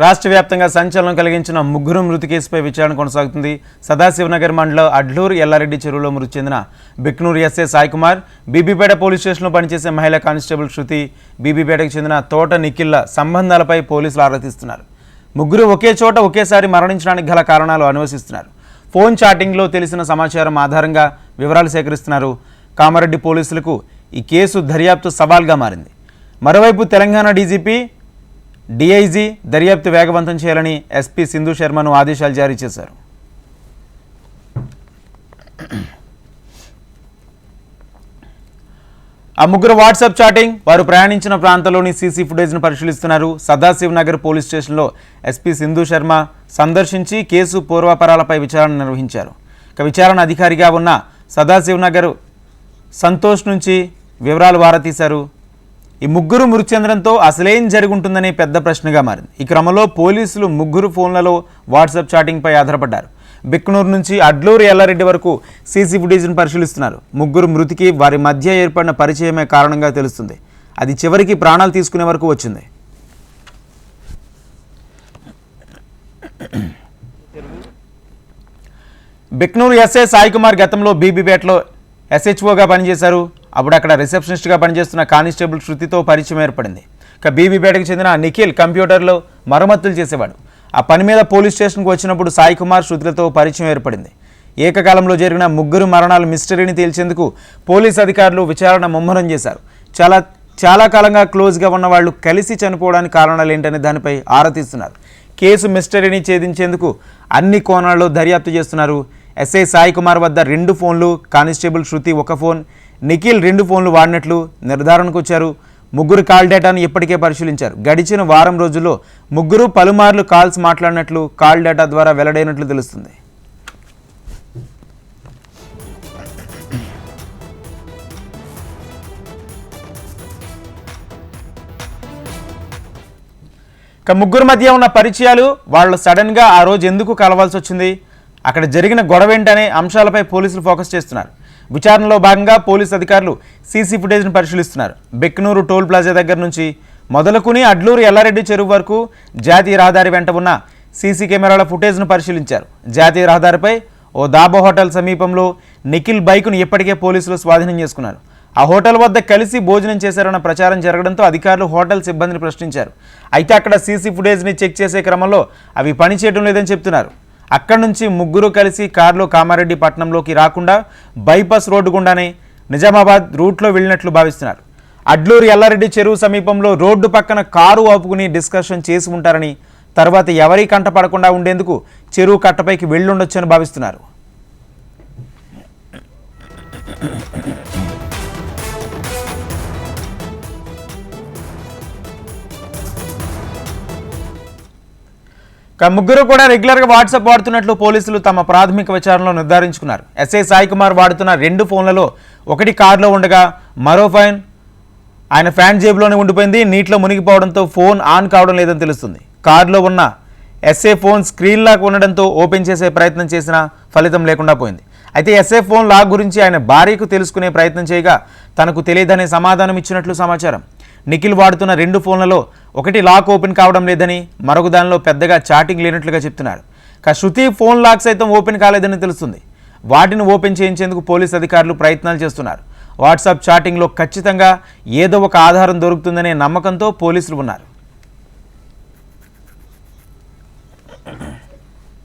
రాష్ట్ర వ్యాప్తంగా సంచలనం కలిగించిన ముగ్గురు మృతి కేసుపై విచారణ కొనసాగుతుంది. సదాశివనగర్ మండలం అడ్లూరు ఎల్లారెడ్డి చెరువులో మృతి చెందిన బిక్నూరు ఎస్ఏ సాయికుమార్, బీబీపేట పోలీస్ స్టేషన్లో పనిచేసే మహిళా కానిస్టేబుల్ శృతి, బీబీపేటకు చెందిన తోట నిఖిల్ల సంబంధాలపై పోలీసులు ఆరా తీస్తున్నారు. ముగ్గురు ఒకే చోట ఒకేసారి మరణించడానికి గల కారణాలు అన్వేషిస్తున్నారు. ఫోన్ చాటింగ్లో తెలిసిన సమాచారం ఆధారంగా వివరాలు సేకరిస్తున్నారు. కామారెడ్డి పోలీసులకు ఈ కేసు దర్యాప్తు సవాల్గా మారింది. మరోవైపు తెలంగాణ డీజీపీ డీఐజీ దర్యాప్తు వేగవంతం చేయాలని ఎస్పీ సింధు శర్మను ఆదేశాలు జారీ చేశారు. ఆ ముగ్గురు వాట్సాప్ చాటింగ్, వారు ప్రయాణించిన ప్రాంతంలోని సీసీ ఫుటేజ్ను పరిశీలిస్తున్నారు. సదాశివనగర్ పోలీస్ స్టేషన్లో ఎస్పీ సింధు శర్మ సందర్శించి కేసు పూర్వాపరాలపై విచారణ నిర్వహించారు. ఇక విచారణ అధికారిగా ఉన్న సదాశివనగర్ సంతోష్ నుంచి వివరాలు వారా తీశారు. ఈ ముగ్గురు మృతి చెందడంతో అసలేం జరుగుంటుందనే పెద్ద ప్రశ్నగా మారింది. ఈ క్రమంలో పోలీసులు ముగ్గురు ఫోన్లలో వాట్సాప్ చాటింగ్పై ఆధారపడ్డారు. బిక్నూరు నుంచి అడ్లూరు ఎల్లారెడ్డి వరకు సీసీ ఫుటేజ్ను పరిశీలిస్తున్నారు. ముగ్గురు మృతికి వారి మధ్య ఏర్పడిన పరిచయమే కారణంగా తెలుస్తుంది. అది చివరికి ప్రాణాలు తీసుకునే వరకు వచ్చింది. బిక్నూరు ఎస్ఐ సాయికుమార్ గతంలో బీబీపేటలో ఎస్హెచ్ఓగా పనిచేశారు. అప్పుడు అక్కడ రిసెప్షనిస్ట్గా పనిచేస్తున్న కానిస్టేబుల్ శృతితో పరిచయం ఏర్పడింది. ఇక బీబీపేటకు చెందిన నిఖిల్ కంప్యూటర్లో మరమ్మతులు చేసేవాడు. ఆ పని మీద పోలీస్ స్టేషన్కు వచ్చినప్పుడు సాయికుమార్ శృతులతో పరిచయం ఏర్పడింది. ఏకకాలంలో జరిగిన ముగ్గురు మరణాల మిస్టరీని తేల్చేందుకు పోలీస్ అధికారులు విచారణ ముమ్మరం చేశారు. చాలా కాలంగా క్లోజ్గా ఉన్న వాళ్ళు కలిసి చనిపోవడానికి కారణాలు ఏంటనే దానిపై ఆరా తీస్తున్నారు. కేసు మిస్టరీని ఛేదించేందుకు అన్ని కోణాల్లో దర్యాప్తు చేస్తున్నారు. ఎస్ఐ సాయికుమార్ వద్ద 2 ఫోన్లు, కానిస్టేబుల్ శృతి 1 ఫోన్, నిఖిల్ 2 ఫోన్లు వాడినట్లు నిర్ధారణకు వచ్చారు. ముగ్గురు కాల్ డేటాను ఇప్పటికే పరిశీలించారు. గడిచిన వారం రోజుల్లో ముగ్గురు పలుమార్లు కాల్స్ మాట్లాడినట్లు కాల్ డేటా ద్వారా వెల్లడైనట్లు తెలుస్తుంది. ఇక ముగ్గురు మధ్య ఉన్న పరిచయాలు, వాళ్ళు సడన్గా ఆ రోజు ఎందుకు కలవాల్సి వచ్చింది, అక్కడ జరిగిన గొడవ ఏంటనే అంశాలపై పోలీసులు ఫోకస్ చేస్తున్నారు. విచారణలో భాగంగా పోలీసు అధికారులు సీసీ ఫుటేజ్ను పరిశీలిస్తున్నారు. బిక్నూరు టోల్ ప్లాజా దగ్గర నుంచి మొదలుకుని అడ్లూరు ఎల్లారెడ్డి చెరువు వరకు జాతీయ రహదారి వెంట ఉన్న సీసీ కెమెరాల ఫుటేజ్ను పరిశీలించారు. జాతీయ రహదారిపై ఓ దాబా హోటల్ సమీపంలో నిఖిల్ బైకును ఇప్పటికే పోలీసులు స్వాధీనం చేసుకున్నారు. ఆ హోటల్ వద్ద కలిసి భోజనం చేశారన్న ప్రచారం జరగడంతో అధికారులు హోటల్ సిబ్బందిని ప్రశ్నించారు. అయితే అక్కడ సీసీ ఫుటేజ్ని చెక్ చేసే క్రమంలో అవి పనిచేయడం లేదని చెప్తున్నారు. అక్కడి నుంచి ముగ్గురు కలిసి కారులో కామారెడ్డి పట్టణంలోకి రాకుండా బైపాస్ రోడ్డు గుండానే నిజామాబాద్ రూట్లో వెళ్ళినట్లు భావిస్తున్నారు. అడ్లూరు ఎల్లారెడ్డి చెరువు సమీపంలో రోడ్డు పక్కన కారు ఆపుకుని డిస్కషన్ చేసి ఉంటారని, తర్వాత ఎవరీ కంట పడకుండా ఉండేందుకు చెరువు కట్టపైకి వెళ్ళుండొచ్చని భావిస్తున్నారు. ముగ్గురు కూడా రెగ్యులర్గా వాట్సాప్ వాడుతున్నట్లు పోలీసులు తమ ప్రాథమిక విచారణలో నిర్ధారించుకున్నారు. ఎస్ఐ సాయికుమార్ వాడుతున్న 2 ఫోన్లలో ఒకటి కారులో ఉండగా మరో ఫోన్ ఆయన ఫ్యాన్ జేబులోనే ఉండిపోయింది. నీటిలో మునిగిపోవడంతో ఫోన్ ఆన్ కావడం లేదని తెలుస్తుంది. కారులో ఉన్న ఎస్ఐ ఫోన్ స్క్రీన్ లాక్ ఉండడంతో ఓపెన్ చేసే ప్రయత్నం చేసినా ఫలితం లేకుండా పోయింది. అయితే ఎస్ఐ ఫోన్ లాక్ గురించి ఆయన భార్యకు తెలుసుకునే ప్రయత్నం చేయగా తనకు తెలియదనే సమాధానం ఇచ్చినట్లు సమాచారం. నిఖిల్ వాడుతున్న 2 ఫోన్లలో ఒకటి లాక్ ఓపెన్ కావడం లేదని, మరొక దానిలో పెద్దగా చాటింగ్ లేనట్లుగా చెప్తున్నారు. శృతి ఫోన్ లాక్ సైతం ఓపెన్ కాలేదని తెలుస్తుంది. వాటిని ఓపెన్ చేయించేందుకు పోలీస్ అధికారులు ప్రయత్నాలు చేస్తున్నారు. వాట్సాప్ చాటింగ్లో ఖచ్చితంగా ఏదో ఒక ఆధారం దొరుకుతుందనే నమ్మకంతో పోలీసులు ఉన్నారు.